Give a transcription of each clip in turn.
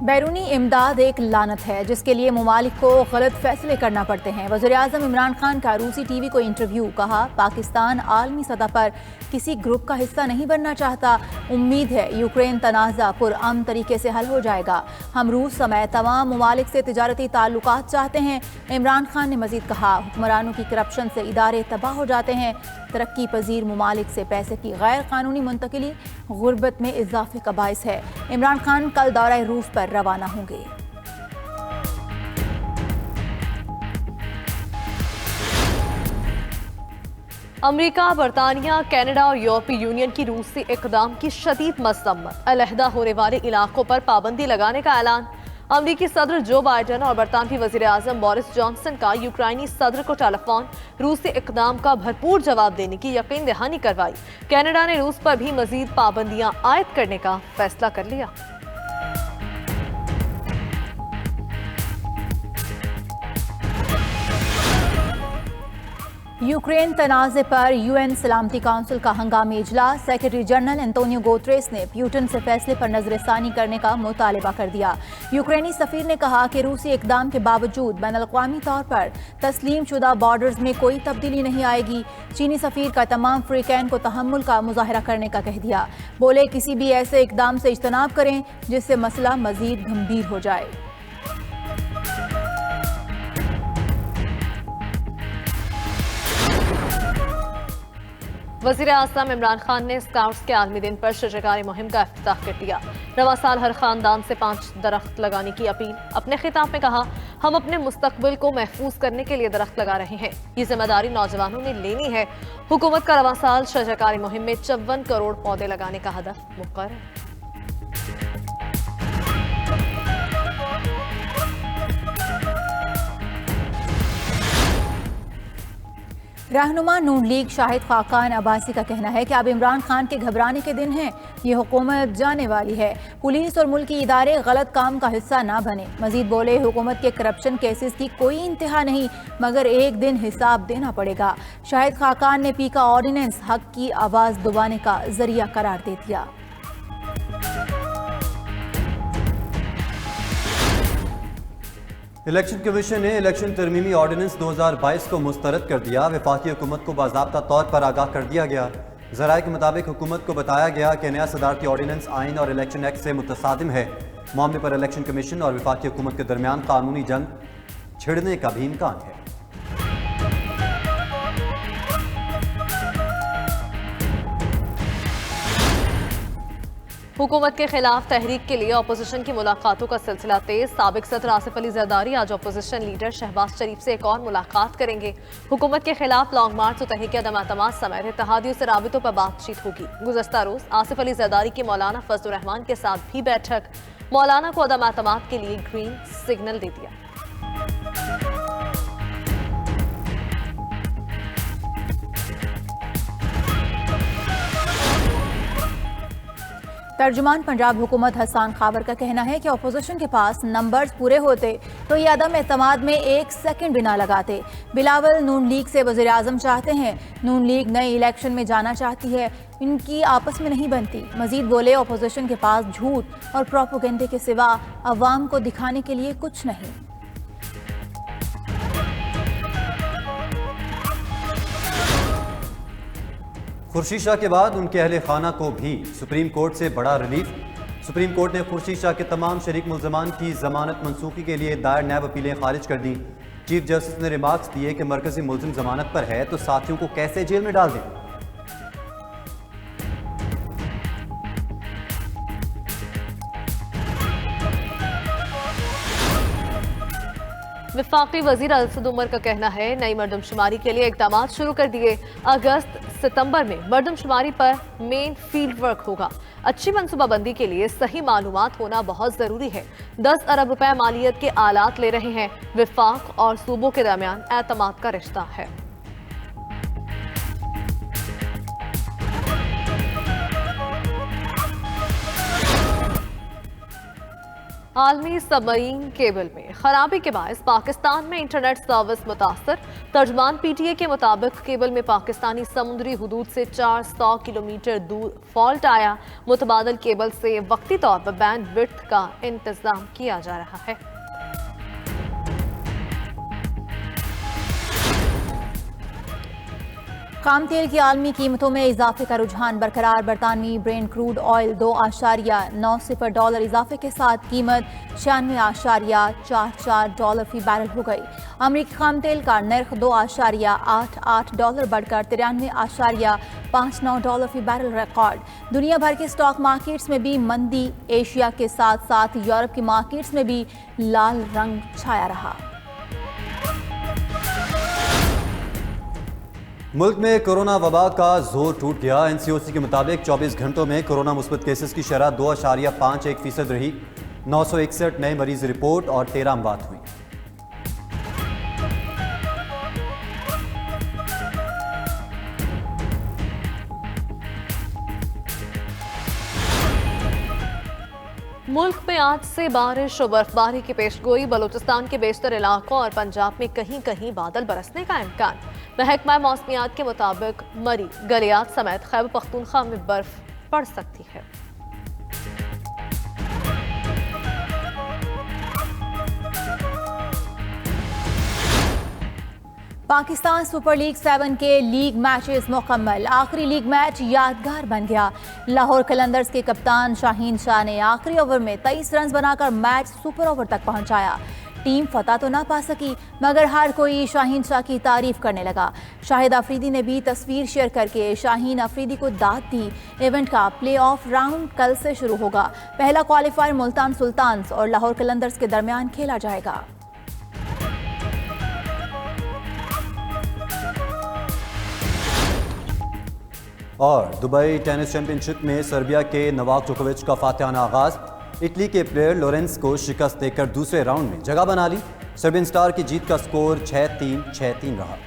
बैरूनी इमदाद एक लानत है जिसके लिए ममालिक को गलत फैसले करना पड़ते हैं। वज़ीर-ए-आज़म इमरान खान का रूसी टीवी को इंटरव्यू। कहा, पाकिस्तान आलमी सतह पर किसी ग्रुप का हिस्सा नहीं बनना चाहता। उम्मीद है यूक्रेन तनाज़ा पुरअमन तरीके से हल हो जाएगा। हम रूस समेत तमाम ममालिक से तिजारती ताल्लुकात चाहते हैं। इमरान खान ने मजीद कहा, हुक्मरानों की करप्शन से इदारे तबाह हो जाते हैं। तरक्की पजीर ममालिक से पैसे की गैर कानूनी मुंतकिली गुर्बत में इजाफे का बायस है। इमरान खान कल दौरा रूस पर रवाना होंगे। अमेरिका, बरतानिया, कनाडा और यूरोपीय यूनियन की रूस से इक़दाम की शदीद मज़म्मत। अलहदा होने वाले इलाकों पर पाबंदी लगाने का ऐलान। अमरीकी सदर जो बाइडन और बरतानवी वज़ीर-ए-आज़म बोरिस जॉनसन का यूक्राइनी सदर को टेलीफोन। रूस से इक़दाम का भरपूर जवाब देने की यकीन दहानी करवाई। कनाडा ने रूस पर भी मज़ीद पाबंदियां आयद करने का फैसला कर लिया। यूक्रेन तनाज़े पर यूएन सलामती काउंसिल का हंगामी इजलास। सेक्रेटरी जनरल एंटोनियो गुतेरेस ने प्यूटन से फैसले पर नजरसानी करने का मुतालबा कर दिया। यूक्रेनी सफीर ने कहा कि रूसी इक़दाम के बावजूद बैनुल-अक़वामी तौर पर तस्लीम शुदा बॉर्डर्स में कोई तब्दीली नहीं आएगी। चीनी सफीर का तमाम फ्रीकैन को तहम्मुल का मुजाहरा करने का कह दिया। बोले, किसी भी ऐसे इक़दाम से इज्तनाब करें जिससे मसला मजीद गंभीर हो जाए। वज़ीर-ए-आज़म इमरान खान ने स्काउट्स के आलमी दिन पर शजरकारी मुहिम का इफ्तिताह कर दिया। रवा साल हर खानदान से 5 दरख्त लगाने की अपील। अपने खिताब में कहा, हम अपने मुस्तकबिल को महफूज करने के लिए दरख्त लगा रहे हैं। ये जिम्मेदारी नौजवानों ने लेनी है। हुकूमत का रवा साल शजरकारी मुहिम में 54 करोड़ पौधे लगाने का हदफ मुकर्रर। रहनुमा नून लीग शाहिद खाकान अब्बासी का कहना है कि अब इमरान खान के घबराने के दिन हैं। ये हुकूमत जाने वाली है। पुलिस और मुल्की इदारे गलत काम का हिस्सा ना बने। मजीद बोले, हुकूमत के करप्शन केसेस की कोई इंतहा नहीं, मगर एक दिन हिसाब देना पड़ेगा। शाहिद खाकान ने पीका ऑर्डिनेंस हक की आवाज़ दबाने का जरिया करार दे दिया। इलेक्शन कमीशन ने इलेक्शन तरमीमी ऑर्डिनेंस 2022 को मुस्तरद कर दिया। वफाकी हुकूमत को बाज़ाब्ता तौर पर आगाह कर दिया गया। ज़राए के मुताबिक हुकूमत को बताया गया कि नया सदारती ऑर्डिनेंस आइन और इलेक्शन एक्ट से मुतसादिम है। मामले पर इलेक्शन कमीशन और वफाकी हुकूमत के दरमियान कानूनी जंग छिड़ने का भी इम्कान है। हुकूमत के खिलाफ तहरीक के लिए अपोजिशन की मुलाकातों का सिलसिला तेज। साबिक सदर आसिफ अली जरदारी आज अपोजिशन लीडर शहबाज शरीफ से एक और मुलाकात करेंगे। हुकूमत के खिलाफ लॉन्ग मार्च और तहरीक अदम एतमाद समेत इत्तेहादियों से राबितों पर बातचीत होगी। गुज़श्ता रोज आसिफ अली जरदारी की मौलाना फजलुर रहमान के साथ भी बैठक। मौलाना को अदम एतमाद के लिए ग्रीन सिग्नल दे दिया। तर्जुमान पंजाब हुकूमत हसान खाबर का कहना है कि अपोजिशन के पास नंबर्स पूरे होते तो ये अदम एतमाद में एक सेकंड भी ना लगाते। बिलावल नून लीग से वज़ीर-ए-आज़म चाहते हैं। नून लीग नए इलेक्शन में जाना चाहती है, इनकी आपस में नहीं बनती। मजीद बोले, अपोजिशन के पास झूठ और प्रोपेगेंडे के सिवा अवाम को दिखाने के लिए कुछ नहीं। खुर्शीद शाह के बाद उनके अहले खाना को भी सुप्रीम कोर्ट से बड़ा रिलीफ। सुप्रीम कोर्ट ने खुर्शीद शाह के तमाम शरीक मुल्ज़मान की जमानत मनसूखी के लिए दायर नैब अपीलें खारिज कर दी। चीफ जस्टिस ने रिमार्क्स दिए कि मरकजी मुल्ज़िम जमानत पर है तो साथियों को कैसे जेल में डाल दें। वफाकी वजीर असद उमर का कहना है, नई मरदमशुमारी के लिए इक़दाम शुरू कर दिए। अगस्त सितंबर में मरदमशुमारी पर मेन फील्ड वर्क होगा। अच्छी मनसूबाबंदी के लिए सही मालूमात होना बहुत ज़रूरी है। 10 अरब रुपए मालियत के आलात ले रहे हैं। वफाक और सूबों के दरमियान एतमाद का रिश्ता है। आलमी सबमरीन केबल में खराबी के बायस पाकिस्तान में इंटरनेट सर्विस मुतासर। तर्जमान पीटीए के मुताबिक केबल में पाकिस्तानी समुद्री हुदूद से 400 किलोमीटर दूर फॉल्ट आया। मुतबादल केबल से वक्ती तौर पर बैंडविड्थ का इंतजाम किया जा रहा है। खाम तेल की आलमी कीमतों में इजाफे का रुझान बरकरार। बरतानवी ब्रेंट क्रूड ऑयल $2.90 इजाफे के साथ कीमत $96.44 फी बैरल हो गई। अमरीकी खाम तेल का नर्ख $2.88 बढ़कर $93.59 फी बैरल रिकॉर्ड। दुनिया भर के स्टॉक मार्केट्स में भी मंदी, एशिया के साथ साथ यूरोप की मार्केट्स में भी लाल रंग छाया रहा। मुल्क में कोरोना वबा का जोर टूट गया। एनसीओसी के मुताबिक 24 घंटों में कोरोना मुस्बत केसेस की शरह 2.51% रही। 961 नए मरीज रिपोर्ट और 13 अमवात हुई। मुल्क में आज से बारिश और बर्फबारी की पेशगोई। बलूचिस्तान के बेशतर इलाकों और पंजाब में कहीं कहीं बादल बरसने का इम्कान। महकमा मौसमियात के मुताबिक मरी, गलियात समेत खैबर पख्तूनख्वा में बर्फ पड़ सकती है। पाकिस्तान सुपर लीग 7 के लीग मैचेस मुकम्मल। आखिरी लीग मैच यादगार बन गया। लाहौर कलंदर्स के कप्तान शाहीन शाह ने आखिरी ओवर में 23 रन बनाकर मैच सुपर ओवर तक पहुंचाया। टीम फतह तो ना पा सकी, मगर हर कोई शाहीन शाह की तारीफ करने लगा। शाहिद अफरीदी ने भी तस्वीर शेयर करके शाहीन अफरीदी को दाद दी। इवेंट का प्ले ऑफ राउंड कल से शुरू होगा। पहला क्वालिफायर मुल्तान सुल्तान्स और लाहौर कलंदर्स के दरमियान खेला जाएगा। और दुबई टेनिस चैंपियनशिप में सर्बिया के नोवाक जोकोविच का फातिहाना आगाज। इटली के प्लेयर लोरेंस को शिकस्त देकर दूसरे राउंड में जगह बना ली। सर्बियन स्टार की जीत का स्कोर 6-3, 6-3 रहा।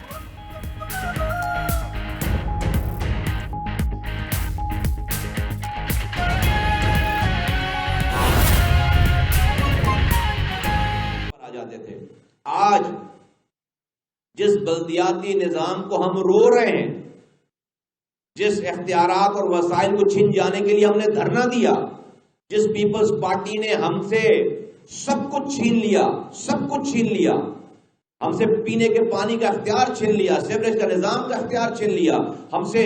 आ जाते थे। आज जिस बल्दियाती निजाम को हम रो रहे हैं, जिस इख्तियारात और वसाइल को छीन जाने के लिए हमने धरना दिया, जिस पीपल्स पार्टी ने हमसे सब कुछ छीन लिया, सब कुछ छीन लिया, हमसे पीने के पानी का इख्तियार छीन लिया, सीवरेज का निजाम का इख्तियार छीन लिया, हमसे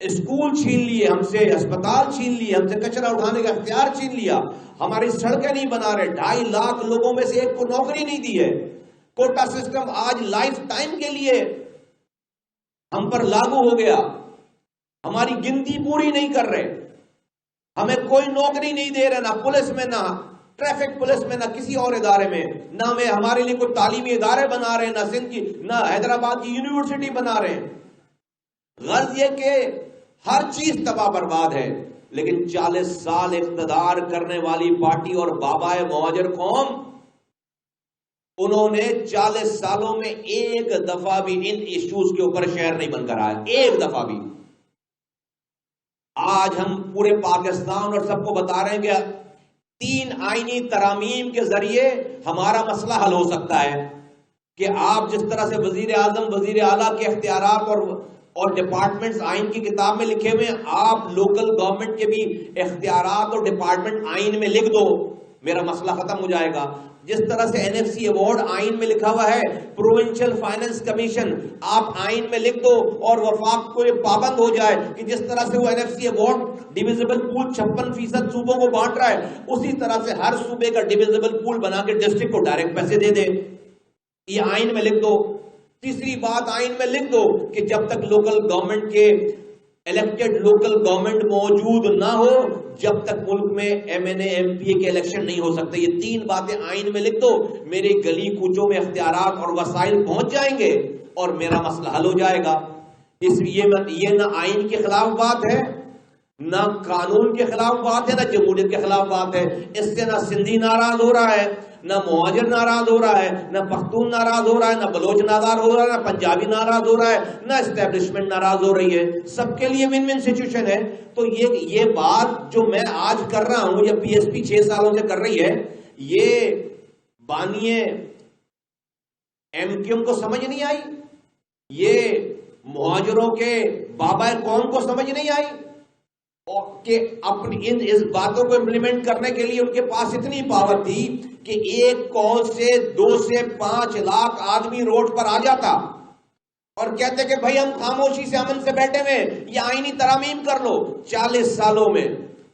स्कूल छीन लिए, हमसे अस्पताल छीन लिए, हमसे कचरा उठाने का इख्तियार छीन लिया, हमारी सड़कें नहीं बना रहे, 2.5 लाख लोगों में से एक को नौकरी नहीं दी है। कोटा सिस्टम आज लाइफ टाइम के लिए हम पर लागू हो गया। हमारी गिनती पूरी नहीं कर रहे, हमें कोई नौकरी नहीं दे रहे, ना पुलिस में, ना ट्रैफिक पुलिस में, ना किसी और इदारे में, ना में हमारे लिए कोई तालीमी इदारे बना रहे, ना सिंध की, ना हैदराबाद की यूनिवर्सिटी बना रहे। गर्ज ये कि हर चीज तबाह बर्बाद है। लेकिन 40 साल इख्तिदार करने वाली पार्टी और बाबाए मुहाजिर कौम, उन्होंने 40 सालों में एक दफा भी इन इश्यूज के ऊपर शहर नहीं बनकर आया, एक दफा भी। आज हम पूरे पाकिस्तान और सबको बता रहे हैं कि 3 आईनी तरामीम के जरिए हमारा मसला हल हो सकता है। कि आप जिस तरह से वजीर आजम, वजीर आला के इख्तियारात और डिपार्टमेंट्स आइन की किताब में लिखे हुए, आप लोकल गवर्नमेंट के भी इख्तियारात और डिपार्टमेंट आइन में लिख दो, मेरा मसला खत्म हो जाएगा। जिस तरह से एनएफसी अवार्ड आइन में लिखा हुआ है, प्रोविंशियल फाइनेंस कमीशन आप आइन में लिख दो और वफाक को ये पाबंद हो जाए कि जिस तरह से वो एनएफसी अवार्ड डिविजिबल पूल 56% सूबों को बांट रहा है, उसी तरह से हर सूबे का डिविजिबल पूल बना के डिस्ट्रिक्ट को डायरेक्ट पैसे दे दे। ये आइन में लिख दो। तीसरी बात, आइन में लिख दो कि जब तक लोकल गवर्नमेंट के इलेक्टेड लोकल गवर्नमेंट मौजूद ना हो, जब तक मुल्क में एमएनए एमपीए के इलेक्शन नहीं हो सकते। ये 3 बातें आइन में लिख दो, मेरे गली कूचों में इख्तियारात और वसाइल पहुंच जाएंगे और मेरा मसला हल हो जाएगा। इसलिए ये ना आइन के खिलाफ बात है, ना कानून के खिलाफ बात है, ना जमहूरियत के खिलाफ बात है। इससे ना सिंधी नाराज हो रहा है, ना मुहाजिर नाराज हो रहा है, ना पख्तून नाराज हो रहा है, ना बलोच नाराज हो रहा है, ना पंजाबी नाराज हो रहा है, ना एस्टेब्लिशमेंट नाराज हो रही है। सबके लिए विन विन सिचुएशन है। तो ये बात जो मैं आज कर रहा हूं, या पीएसपी 6 सालों से कर रही है, ये बानिए एमक्यूएम को समझ नहीं आई, ये मुहाजिरों के बाबा कौम को समझ नहीं आई और कि अपनी इस बातों को इंप्लीमेंट करने के लिए उनके पास इतनी पावर थी कि एक कॉल से 2 से 5 लाख आदमी रोड पर आ जाता और कहते कि भाई हम खामोशी से अमन से बैठे हुए, ये आईनी तरामीम कर लो। 40 सालों में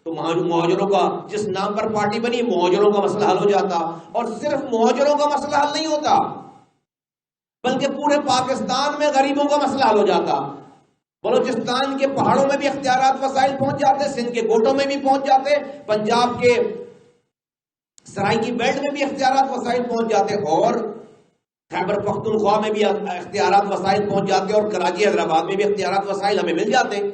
तो मुहाजिरों का जिस नाम पर पार्टी बनी, मुहाजिरों का मसला हल हो जाता। और सिर्फ मुहाजिरों का मसला हल नहीं होता, बल्कि पूरे पाकिस्तान में गरीबों का मसला हल हो जाता। बलूचिस्तान के पहाड़ों में भी इख्तियारात वसाइल पहुंच जाते, सिंध के गोटों में भी पहुंच जाते, पंजाब के सराइकी बेल्ट में भी इख्तियारात वसाइल पहुंच जाते, और खैबर पख्तूनख्वा में भी इख्तियारात वसाइल पहुंच जाते, और कराची हैदराबाद में भी इख्तियारात वसाइल हमें मिल जाते।